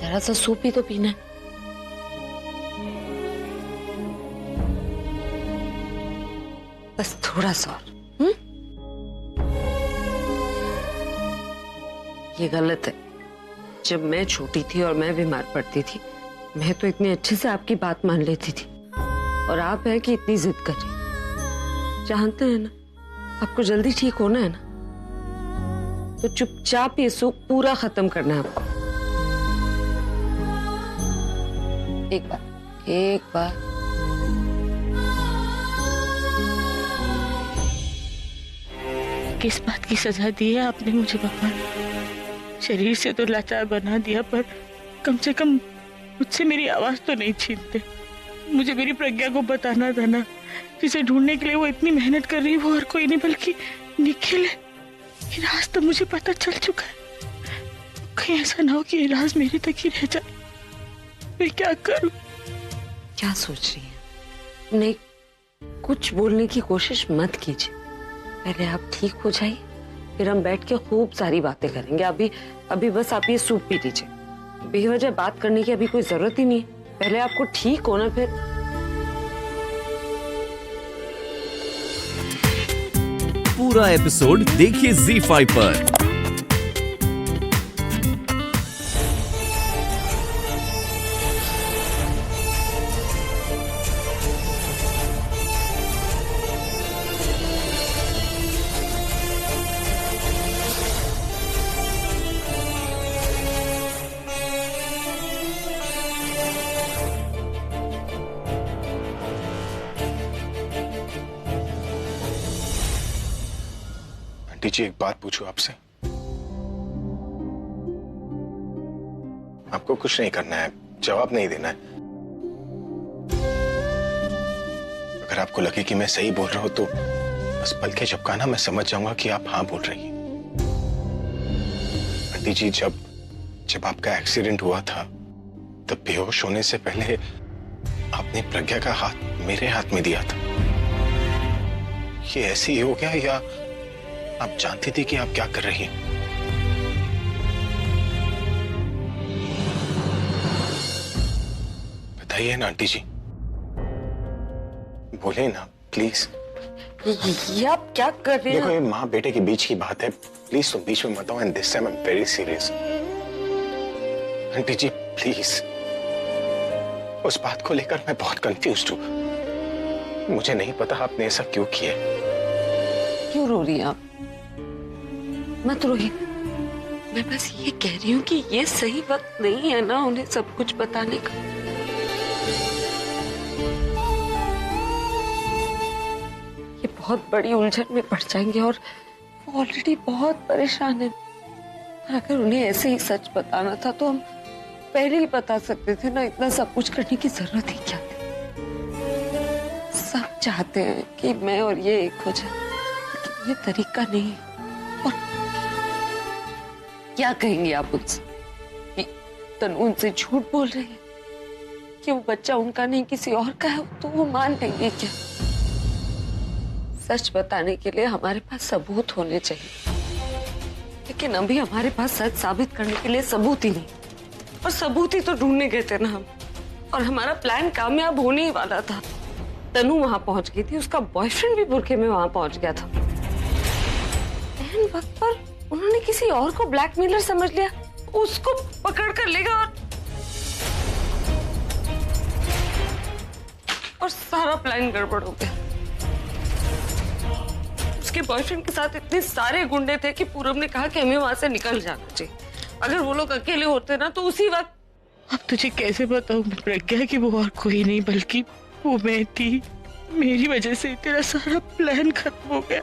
जरा सा सूप ही तो पीना है। बस थोड़ा सा और। ये गलत है। जब मैं छोटी थी और मैं बीमार पड़ती थी, मैं तो इतने अच्छे से आपकी बात मान लेती थी, और आप है कि इतनी जिद कर रही। जानते हैं ना, आपको जल्दी ठीक होना है ना, तो चुपचाप ये सूप पूरा खत्म करना है आपको। एक बार किस बात की सजा दी है आपने मुझे भगवान? शरीर से तो लाचार बना दिया, पर कम से कम मुझसे मेरी आवाज तो नहीं छीनते। मुझे मेरी प्रज्ञा को बताना था ना, जिसे ढूंढने के लिए वो इतनी मेहनत कर रही है, वो और कोई नहीं बल्कि निखिल है। ये राज तो मुझे पता चल चुका है। कहीं ऐसा ना हो कि ये राज मेरे तक ही रह जाए। मैं क्या करूं? क्या सोच रही हैं? नहीं, कुछ बोलने की कोशिश मत कीजिए। पहले आप ठीक हो जाइए, फिर हम बैठ के खूब सारी बातें करेंगे। अभी बस आप ये सूप पी लीजिए। बेवजह बात करने की अभी कोई जरूरत ही नहीं है। पहले आपको ठीक होना, फिर। पूरा एपिसोड देखिए ZEE5 पर। आंटी जी, एक बात पूछूं आपसे? आपको कुछ नहीं करना है, जवाब नहीं देना है। अगर आपको लगे कि मैं सही बोल रहा हूं तो बस पल के झपकाना, मैं समझ जाऊंगा कि आप हाँ बोल रही हैं। आंटी जी, जब आपका एक्सीडेंट हुआ था, तब बेहोश होने से पहले आपने प्रज्ञा का हाथ मेरे हाथ में दिया था। ये ऐसे ही हो गया या आप जानती थी कि आप क्या कर रही हैं? बताइए ना आंटी जी, बोले ना प्लीज। ये आप क्या कर रहे हैं? देखो, ये माँ बेटे के बीच की बात है, प्लीज तुम बीच में मत आओ। And this time I am very serious. Aunty ji please, उस बात को लेकर मैं बहुत कंफ्यूज्ड हूँ। मुझे नहीं पता आपने ऐसा क्यों किया। क्यों रो रही हैं आप? मत रोइए। मैं बस ये कह रही हूँ कि ये सही वक्त नहीं है ना उन्हें सब कुछ बताने का। ये बहुत बड़ी उलझन में पड़ जाएंगे और वो ऑलरेडी बहुत परेशान है। और अगर उन्हें ऐसे ही सच बताना था तो हम पहले ही बता सकते थे ना। इतना सब कुछ करने की जरूरत ही क्या थी? सब चाहते हैं कि मैं और ये एक हो जाए, लेकिन ये तरीका नहीं। और क्या कहेंगे आप उनसे कि तनु उनसे झूठ बोल रही है कि वो बच्चा उनका नहीं किसी और का है, तो वो मान लेंगे क्या? सच बताने के लिए हमारे पास सबूत होने चाहिए, लेकिन अभी हमारे पास सच साबित करने के लिए सबूत ही नहीं। और सबूत ही तो ढूंढने गए थे ना हम, और हमारा प्लान कामयाब होने ही वाला था। तनु वहां पहुंच गई थी, उसका बॉयफ्रेंड भी बुरखे में वहां पहुंच गया था। एन वक्त पर उन्होंने किसी और को ब्लैकमेलर समझ लिया, उसको पकड़ कर लेगा और सारा प्लान गड़बड़ हो गया। उसके बॉयफ्रेंड के साथ इतने सारे गुंडे थे कि पूरब ने कहा कि हमें वहां से निकल जाना चाहिए। अगर वो लोग अकेले होते ना तो उसी वक्त। अब तुझे कैसे बताऊं प्रज्ञा कि वो और कोई नहीं बल्कि वो मैं थी। मेरी वजह से तेरा सारा प्लान खत्म हो गया।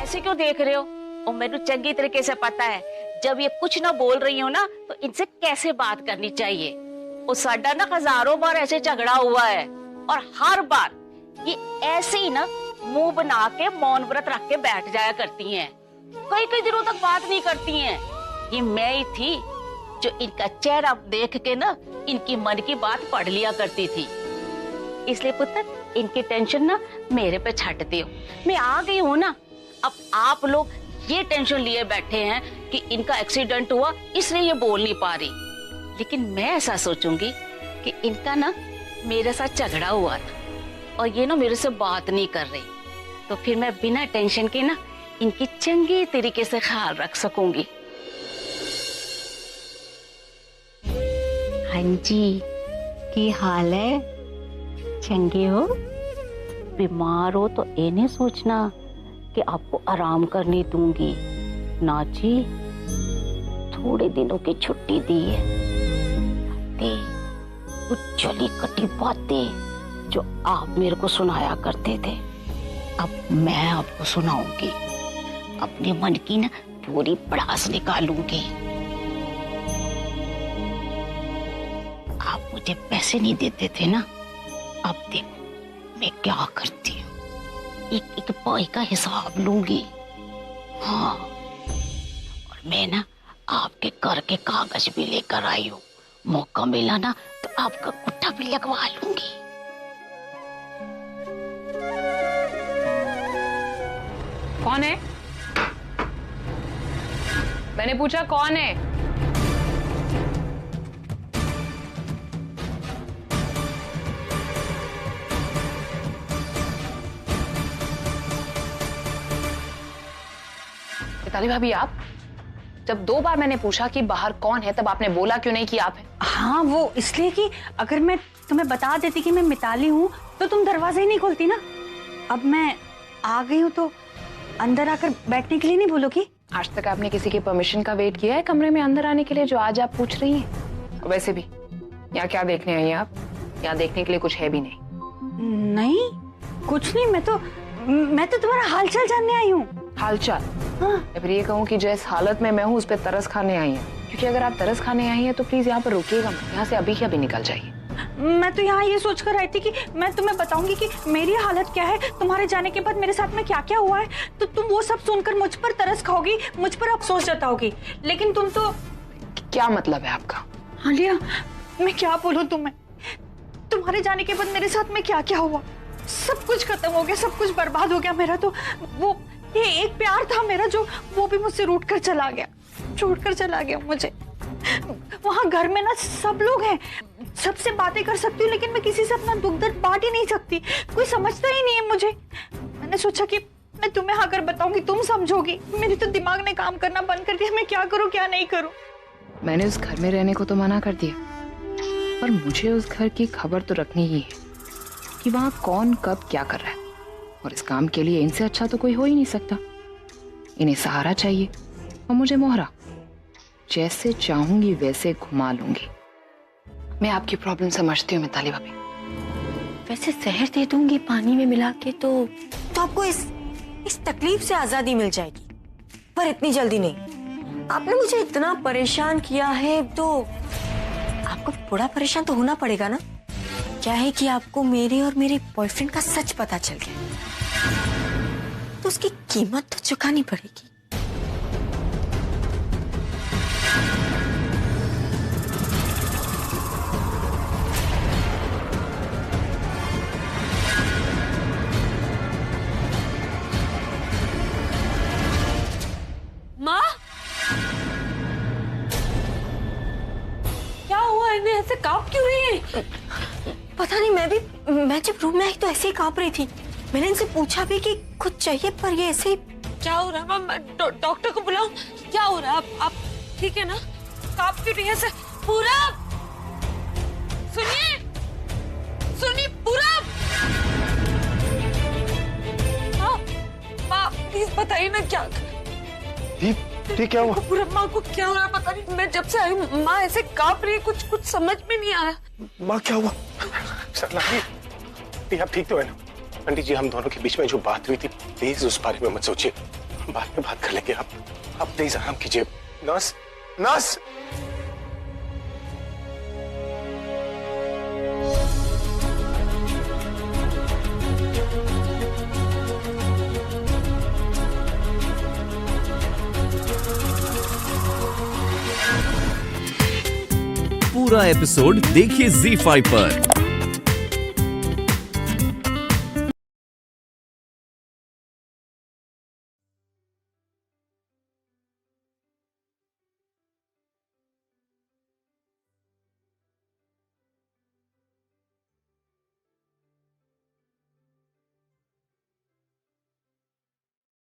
ऐसे क्यों देख रहे हो? और मेरे चंगी तरीके से पता है जब ये कुछ ना बोल रही हो ना तो इनसे कैसे बात करनी चाहिए। और साडा ना हजारों बार ऐसे झगड़ा हुआ है और हर बार ये ऐसे ही ना मुंह बना के मौन व्रत रख के बैठ जाया करती हैं। कई कई दिनों तक बात नहीं करती हैं। ये मैं ही थी जो इनका चेहरा देख के ना इनकी मन की बात पढ़ लिया करती थी। इसलिए पुत्र, इनकी टेंशन ना मेरे पे छाटते हो। मैं आ गई हूँ ना, अब आप लोग ये टेंशन लिए बैठे हैं कि इनका एक्सीडेंट हुआ इसलिए ये बोल नहीं पा रही। लेकिन मैं ऐसा सोचूंगी कि इनका ना मेरे साथ झगड़ा हुआ था और ये ना मेरे से बात नहीं कर रही, तो फिर मैं बिना टेंशन के ना इनकी चंगी तरीके से ख्याल रख सकूंगी। हाँ जी, की हाल है? चंगे हो? बीमार हो तो ये नहीं सोचना कि आपको आराम करने दूंगी ना जी, थोड़े दिनों की छुट्टी दी है। वो चली कटी बातें जो आप मेरे को सुनाया करते थे, अब मैं आपको सुनाऊंगी। अपने मन की ना पूरी पड़ास निकालूंगी। आप मुझे पैसे नहीं देते थे ना, अब देखो मैं क्या करती हूँ, एक एक पाई का हिसाब लूंगी। हाँ, और मैं ना आपके घर के कागज भी लेकर आई हूँ, मौका मिला ना तो आपका गुट्ठा भी लगवा लूंगी। कौन है? मैंने पूछा कौन है? मिताली भाभी, आप? जब 2 बार मैंने पूछा कि बाहर कौन है, तब आपने बोला क्यों नहीं कि आप हैं? हाँ, वो इसलिए कि अगर मैं तुम्हें बता देती कि मैं मिताली हूँ तो तुम दरवाजा ही नहीं खोलती ना। अब मैं आ गई हूँ तो अंदर आकर बैठने के लिए नहीं बोलोगी? आज तक आपने किसी की परमिशन का वेट किया है कमरे में अंदर आने के लिए, जो आज आप पूछ रही हैं? वैसे भी यहाँ क्या देखने आई हैं आप? यहाँ देखने के लिए कुछ है भी नहीं। नहीं, कुछ नहीं, मैं तो तुम्हारा हालचाल जानने आई हूँ। हालचाल? हाँ। या फिर ये कहूँ कि जिस हालत में मैं हूँ उस पर तरस खाने आई हैं? क्योंकि अगर आप तरस खाने आई हैं तो प्लीज यहाँ पर रुकिएगा मत, यहाँ से अभी के अभी निकल जाइए। मैं तो यहाँ ये सोचकर आई थी कि मैं तुम्हें बताऊंगी कि मेरी हालत क्या है, तुम्हारे जाने के बाद मेरे साथ में क्या क्या हुआ है, तो तुम वो सब सुनकर मुझ पर तरस खाओगी, मुझ पर अफसोस जताओगी। लेकिन तुम तो... क्या मतलब है आपका? आलिया, मैं क्या बोलूं तुम्हें, तुम्हारे जाने के बाद मेरे साथ में क्या क्या हुआ, सब कुछ खत्म हो गया, सब कुछ बर्बाद हो गया मेरा। तो वो ये एक प्यार था मेरा जो वो भी मुझसे रूठ कर चला गया, छोड़कर चला गया मुझे। वहां घर में ना सब लोग हैं, सबसे बातें कर सकती हूँ, लेकिन मैं किसी से अपना दुख दर्द बांट ही नहीं सकती, कोई समझता ही नहीं है मुझे। मैंने सोचा कि मैं तुम्हें आकर बताऊंगी, तुम समझोगी। मेरे तो दिमाग ने काम करना बंद कर दिया, मैं क्या करूँ क्या नहीं करूँ। मैंने उस घर में रहने को तो मना कर दिया, पर मुझे उस घर की खबर तो रखनी ही है कि वहां कौन कब क्या कर रहा है, और इस काम के लिए इनसे अच्छा तो कोई हो ही नहीं सकता। इन्हें सहारा चाहिए और मुझे मोहरा। जैसे चाहूंगी वैसे घुमा लूंगी। मैं आपकी प्रॉब्लम समझती हूँ मिताली भाभी। वैसे जहर दे दूंगी पानी में मिला के तो आपको इस तकलीफ से आजादी मिल जाएगी, पर इतनी जल्दी नहीं। आपने मुझे इतना परेशान किया है तो आपको थोड़ा परेशान तो होना पड़ेगा ना। क्या है कि आपको मेरे और मेरे बॉयफ्रेंड का सच पता चल गया, तो उसकी कीमत तो चुकानी पड़ेगी। माँ, क्या हुआ? इन्हें ऐसे कांप क्यों रही है? पता नहीं, मैं जब रूम में आई तो ऐसे ही कांप रही थी। मैंने इनसे पूछा भी कि कुछ चाहिए, पर ये ऐसे ही... क्या हो रहा है? मैं डॉक्टर को बुलाऊं? क्या हो रहा है? आप ठीक है ना? कांप क्यों रही है ऐसे? पूरा सुनिए पूरा। माँ प्लीज बताइए ना क्या क्या हुआ? पूरा माँ को क्या हो रहा है? पता नहीं, मैं जब से आई हूँ माँ ऐसे कांप रही है, कुछ समझ में नहीं आ रहा। माँ क्या हुआ? सरला जी, आप ठीक तो है ना? आंटी जी, हम दोनों के बीच में जो बात हुई थी, प्लीज उस बारे में मत सोचिए, बाद में बात कर लेंगे। आप प्लीज आराम कीजिए। Nurse, nurse! पूरा एपिसोड देखिए ZEE5 पर।